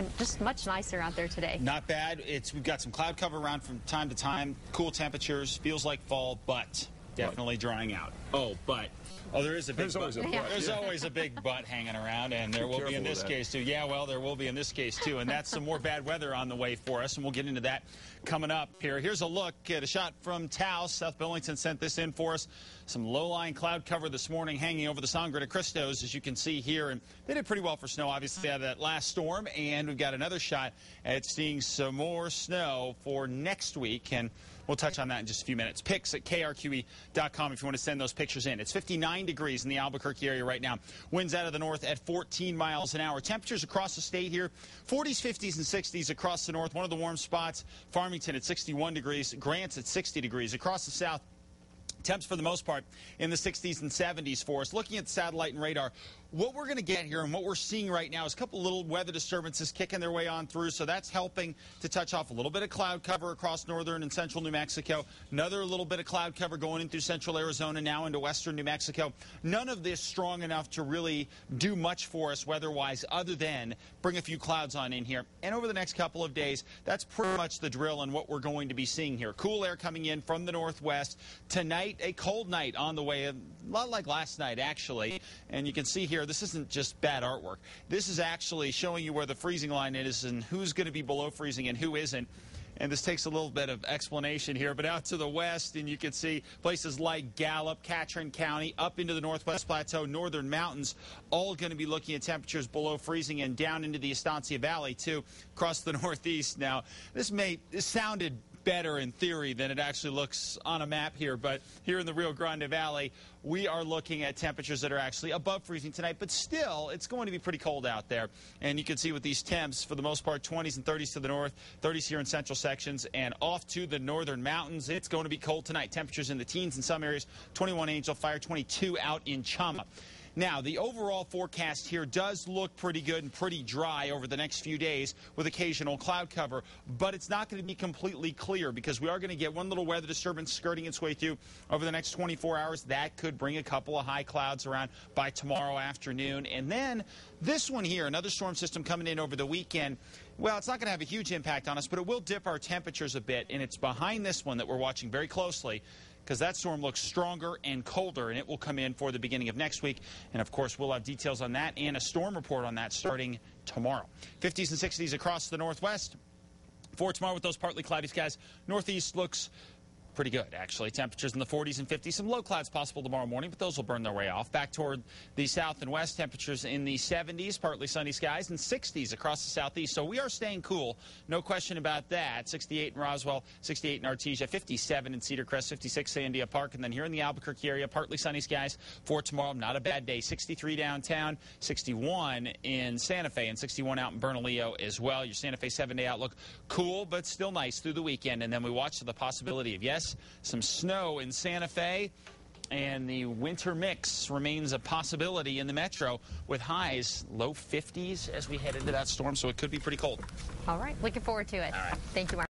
And just much nicer out there today. Not bad. We've got some cloud cover around from time to time. Cool temperatures. Feels like fall, but definitely drying out. There is a big but. There's always a big but hanging around, and there will be in this case, too. Yeah, well, there will be in this case, too. And that's some more bad weather on the way for us, and we'll get into that coming up here. Here's a look at a shot from Taos. South Billington sent this in for us. Some low-lying cloud cover this morning hanging over the Sangre de Cristos, as you can see here. And they did pretty well for snow, obviously, out of that last storm. And we've got another shot at seeing some more snow for next week. And we'll touch on that in just a few minutes. Pics at KRQE.com if you want to send those pictures in. It's 59 degrees in the Albuquerque area right now. Winds out of the north at 14 miles an hour. Temperatures across the state here, 40s, 50s, and 60s across the north. One of the warm spots, Farmington at 61 degrees. Grant's at 60 degrees. Across the south, temps for the most part in the 60s and 70s for us. Looking at the satellite and radar, what we're going to get here and what we're seeing right now is a couple little weather disturbances kicking their way on through, so that's helping to touch off a little bit of cloud cover across northern and central New Mexico. Another little bit of cloud cover going in through central Arizona, now into western New Mexico. None of this strong enough to really do much for us weather-wise other than bring a few clouds on in here. And over the next couple of days, that's pretty much the drill and what we're going to be seeing here. Cool air coming in from the northwest. Tonight, a cold night on the way, a lot like last night, actually. And you can see here, this isn't just bad artwork. This is actually showing you where the freezing line is and who's going to be below freezing and who isn't. And this takes a little bit of explanation here, but out to the west, and you can see places like Gallup, Catron County, up into the Northwest Plateau, northern mountains, all going to be looking at temperatures below freezing, and down into the Estancia Valley, too, across the northeast. Now, this sounded better in theory than it actually looks on a map here, but here in the Rio Grande Valley, we are looking at temperatures that are actually above freezing tonight, but still, it's going to be pretty cold out there. And you can see with these temps, for the most part, 20s and 30s to the north, 30s here in central sections, and off to the northern mountains, it's going to be cold tonight. Temperatures in the teens in some areas, 21 Angel Fire, 22 out in Chama. Now, the overall forecast here does look pretty good and pretty dry over the next few days with occasional cloud cover, but it's not going to be completely clear because we are going to get one little weather disturbance skirting its way through over the next 24 hours. That could bring a couple of high clouds around by tomorrow afternoon. And then this one here, another storm system coming in over the weekend. Well, it's not going to have a huge impact on us, but it will dip our temperatures a bit, and it's behind this one that we're watching very closely, because that storm looks stronger and colder, and it will come in for the beginning of next week. And, of course, we'll have details on that and a storm report on that starting tomorrow. 50s and 60s across the northwest. For tomorrow with those partly cloudy skies, northeast looks pretty good, actually. Temperatures in the 40s and 50s. Some low clouds possible tomorrow morning, but those will burn their way off. Back toward the south and west, temperatures in the 70s, partly sunny skies, and 60s across the southeast. So we are staying cool, no question about that. 68 in Roswell, 68 in Artesia, 57 in Cedar Crest, 56 Sandia Park, and then here in the Albuquerque area, partly sunny skies for tomorrow. Not a bad day. 63 downtown, 61 in Santa Fe, and 61 out in Bernalillo as well. Your Santa Fe 7-day outlook, cool, but still nice through the weekend. And then we watch the possibility of, yes, some snow in Santa Fe, and the winter mix remains a possibility in the metro with highs low 50s as we head into that storm, so it could be pretty cold. All right, looking forward to it. All right. Thank you, Mark.